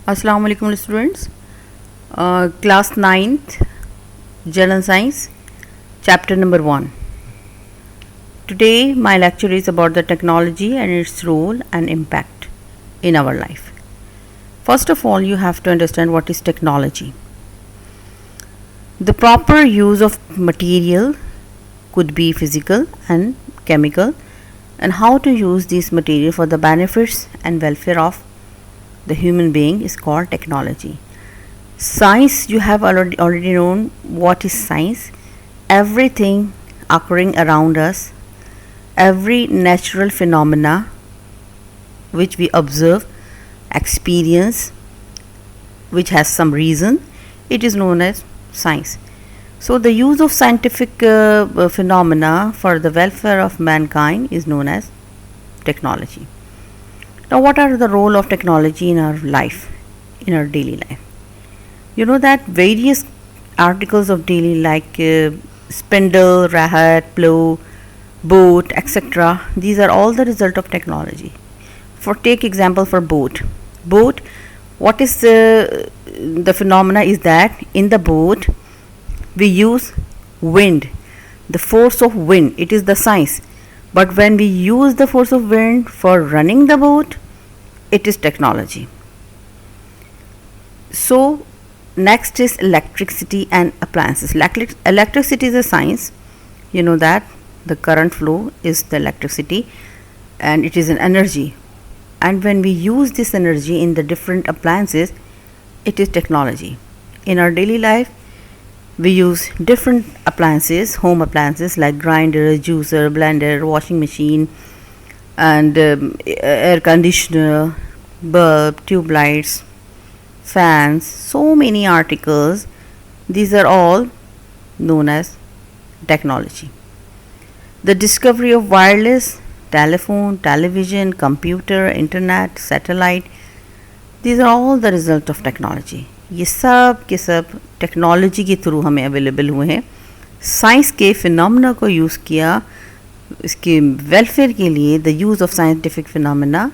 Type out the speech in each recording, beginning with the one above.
Assalamu alaikum students. Class 9th General Science, chapter number 1. Today my lecture is about the technology and its role and impact in our life. First of all, you have to understand what is technology. The proper use of material could be physical and chemical, and how to use this material for the benefits and welfare of the human being is called technology. Science, you have already known what is science. Everything occurring around us, every natural phenomena which we observe, experience, which has some reason, it is known as science. So the use of scientific phenomena for the welfare of mankind is known as technology. Now, what are the role of technology in our life, in our daily life? You know that various articles of daily like spindle, rahat, plow, boat, etc. These are all the result of technology. For take example for boat. Boat, what is the phenomena is that in the boat we use wind, the force of wind. It is the science. But when we use the force of wind for running the boat, it is technology. So next is electricity and appliances. Electricity is a science. You know that the current flow is the electricity and it is an energy. And when we use this energy in the different appliances, it is technology. In our daily life, we use different appliances, home appliances like grinder, juicer, blender, washing machine, and air conditioner, bulb, tube lights, fans, so many articles. These are all known as technology. The discovery of wireless, telephone, television, computer, internet, satellite, these are all the result of technology. ये सब के सब technology के through हमें available हुए हैं. Science के phenomena को यूज़ किया इसके वेलफेयर के लिए. The use of scientific phenomena,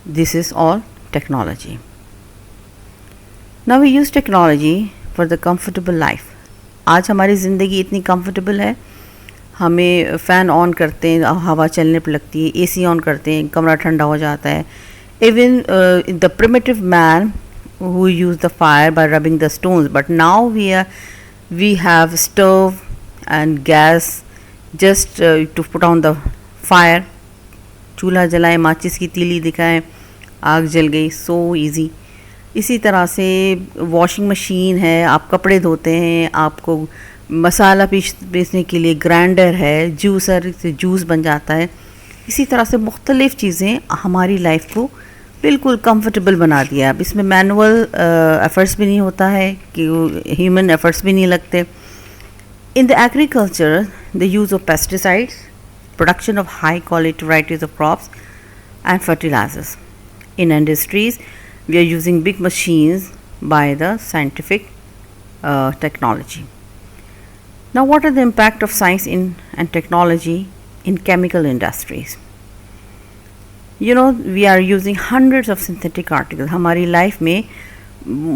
this is all technology. Now we use technology for the comfortable life. आज हमारी ज़िंदगी इतनी कंफर्टेबल है, हमें फ़ैन ऑन करते हैं, हवा चलने पर लगती है, एसी ऑन करते हैं, कमरा ठंडा हो जाता है. Even the primitive man who use the fire by rubbing the stones, but now we have stove and gas just to put on the fire. चूल्हा जलाएं, माचिस की तीली दिखाएं, आग जल गई. So easy. इसी तरह से वॉशिंग मशीन है, आप कपड़े धोते हैं, आपको मसाला पीसने के लिए ग्राइंडर है, जूसर से जूस बन जाता है. इसी तरह से मुख्तलिफ़ चीज़ें हमारी लाइफ को बिल्कुल कंफर्टेबल बना दिया. अब इसमें मैनुअल एफर्ट्स भी नहीं होता है, कि ह्यूमन एफर्ट्स भी नहीं लगते. In the agriculture, the use of pesticides, production of high quality varieties of crops and fertilisers. In industries we are using big machines by the scientific technology. Now, what are the impact of science and technology in chemical industries? You know, we are using hundreds of synthetic articles. हमारी life में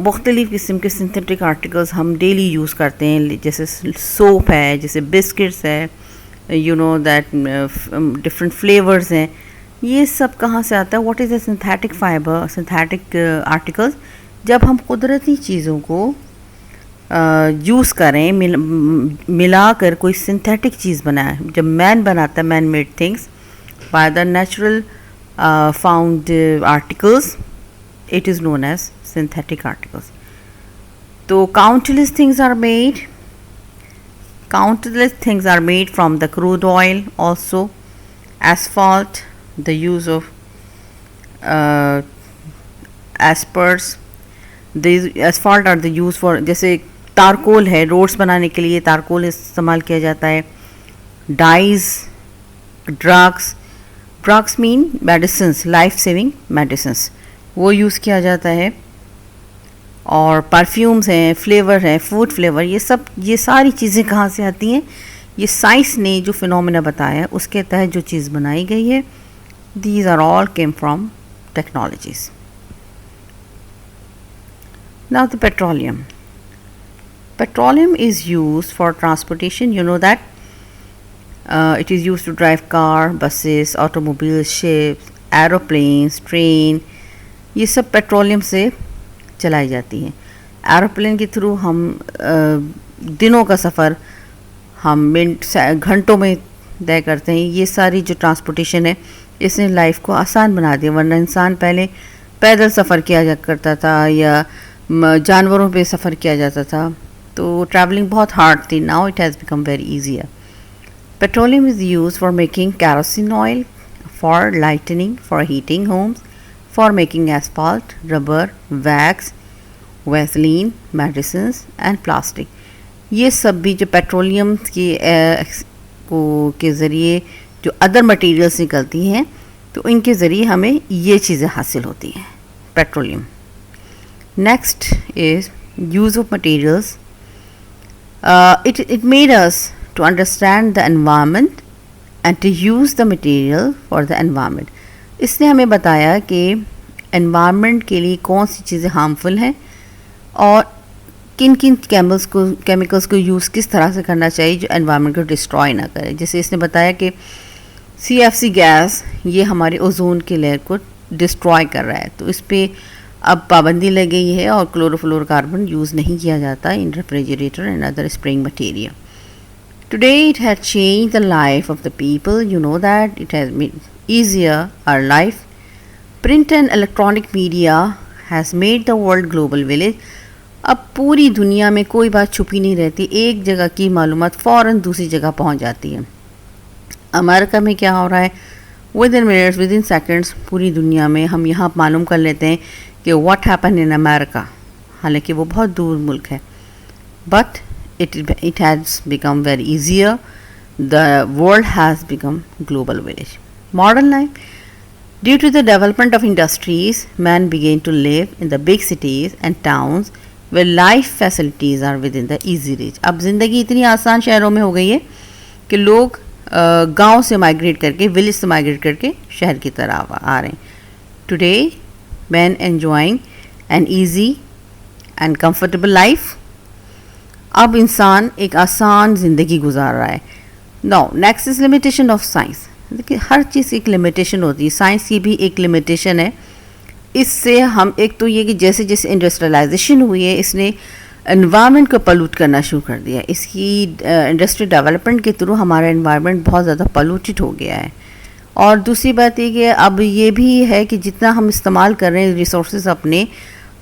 मुख्तलिफ़ किस्म के synthetic articles हम daily use करते हैं. जैसे soap है, जैसे बिस्किट्स है, you know that different flavours हैं. ये सब कहाँ से आता है? What is the synthetic fibre, synthetic articles? जब हम कुदरती चीज़ों को यूज़ करें, मिलाकर कोई सिंथेटिक चीज़ बनाए. जब मैन बनाता है man made things by the natural found articles, it is known as synthetic articles. So countless things are made from the crude oil, also asphalt, the use of aspers. These asphalt are the use for, जैसे तारकोल है, roads बनाने के लिए तारकोल इस्तेमाल किया जाता है. Dyes, drugs mean medicines, life saving medicines, वो यूज़ किया जाता है. और परफ्यूम्स हैं, फ्लेवर हैं, फूड फ्लेवर, ये सारी चीज़ें कहाँ से आती हैं? ये साइंस ने जो फिनोमेना बताया उसके तहत जो चीज़ बनाई गई है. These are all came from technologies. Now the petroleum. Petroleum is used for transportation. You know that it is used to drive car, buses, automobiles, ships, aeroplanes, train. ये सब पेट्रोलियम से चलाई जाती हैं. एरोप्लेन के थ्रू हम दिनों का सफ़र हम घंटों में तय करते हैं. ये सारी जो ट्रांसपोर्टेशन है इसने लाइफ को आसान बना दिया. वरना इंसान पहले पैदल सफ़र किया करता था या जानवरों पे सफ़र किया जाता था, तो ट्रैवलिंग बहुत हार्ड थी. Now it has become very easier. Petroleum is use for making kerosene oil, for lightning, for heating homes, for making asphalt, rubber, wax, Vaseline, medicines and plastic. ये सब भी जो पेट्रोलियम के ज़रिए जो अदर मटेरियल्स निकलती हैं, तो इनके ज़रिए हमें ये चीज़ें हासिल होती हैं. Petroleum. Next is use of materials. it made us to understand the environment and to use the material for the environment. इसने हमें बताया कि environment के लिए कौन सी चीज़ें harmful हैं और किन किन केमिकल्स को यूज़ किस तरह से करना चाहिए जो एनवायरनमेंट को डिस्ट्रॉय ना करे. जैसे इसने बताया कि CFC गैस ये हमारे ओजोन के लेयर को डिस्ट्रॉय कर रहा है, तो इस पर अब पाबंदी लग गई है और क्लोरोफ्लोरोकार्बन यूज़ नहीं किया जाता in refrigerator and other spraying material. Today it has change the life of the people. You know that it has made easier our life. Print and electronic media has made the world global village. अब पूरी दुनिया में कोई बात छुपी नहीं रहती. एक जगह की मालूमात फ़ौरन दूसरी जगह पहुंच जाती है. अमेरिका में क्या हो रहा है, with in minutes, with in seconds पूरी दुनिया में हम यहाँ मालूम कर लेते हैं कि व्हाट हैपन इन अमेरिका, हालांकि वो बहुत दूर मुल्क है. But it has become very easier. The world has become global village. Modern life. Due to the development of industries, man began to live in the big cities and towns where life facilities are within the easy reach. अब ज़िंदगी इतनी आसान शहरों में हो गई है कि लोग गांव से माइग्रेट करके, विलेज से माइग्रेट करके शहर की तरफ आ रहे हैं. Today man enjoying an easy and comfortable life. अब इंसान एक आसान ज़िंदगी गुजार रहा है. Now next is limitation of science. देखिए हर चीज़ की एक लिमिटेशन होती है. साइंस की भी एक लिमिटेशन है. इससे हम एक तो ये कि जैसे जैसे इंडस्ट्रियलाइजेशन हुई है इसने एनवायरनमेंट को पलूट करना शुरू कर दिया. इसकी इंडस्ट्रियल डेवलपमेंट के थ्रू हमारा एनवायरनमेंट बहुत ज़्यादा पलूटेड हो गया है. और दूसरी बात ये कि अब ये भी है कि जितना हम इस्तेमाल कर रहे हैं रिसोर्सेज अपने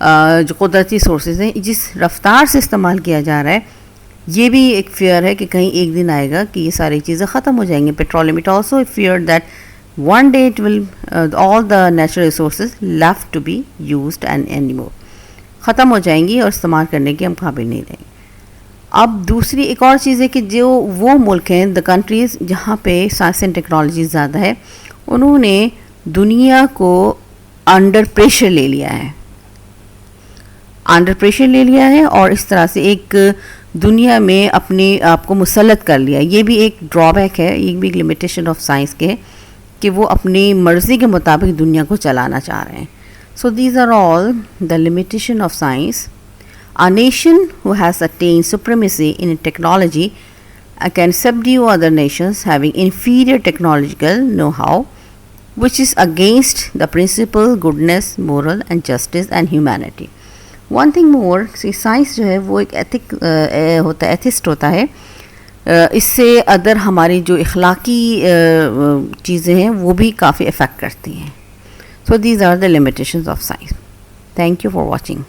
जो कुदरती सोर्सेज हैं, जिस रफ्तार से इस्तेमाल किया जा रहा है, ये भी एक फियर है कि कहीं एक दिन आएगा कि ये सारी चीज़ें ख़त्म हो जाएंगी. Petroleum, it also fear that one day it will all the natural resources left to be used and anymore ख़त्म हो जाएंगी और इस्तेमाल करने के हम काबिल नहीं रहेंगे. अब दूसरी एक और चीज़ है कि जो वो मुल्क हैं, द कंट्रीज़ जहाँ पे साइंस एंड टेक्नोलॉजी ज़्यादा है, उन्होंने दुनिया को अंडर प्रेशर ले लिया है. अंडर प्रेशर ले लिया है और इस तरह से एक दुनिया में अपने आप को मुसल्लत कर लिया. ये भी एक ड्रॉबैक है, ये भी एक लिमिटेशन ऑफ साइंस के है कि वो अपनी मर्ज़ी के मुताबिक दुनिया को चलाना चाह रहे हैं. So these are all the limitation of science. A nation who has attained supremacy in technology can subdue other nations having inferior technological know-how, which is against the principle goodness, moral and justice and humanity. One thing more, science जो है वो एक ethic होता है, atheist होता है. इससे other हमारी जो इखलाकी चीज़ें हैं वो भी काफ़ी अफेक्ट करती हैं. So these are the limitations of science. Thank you for watching.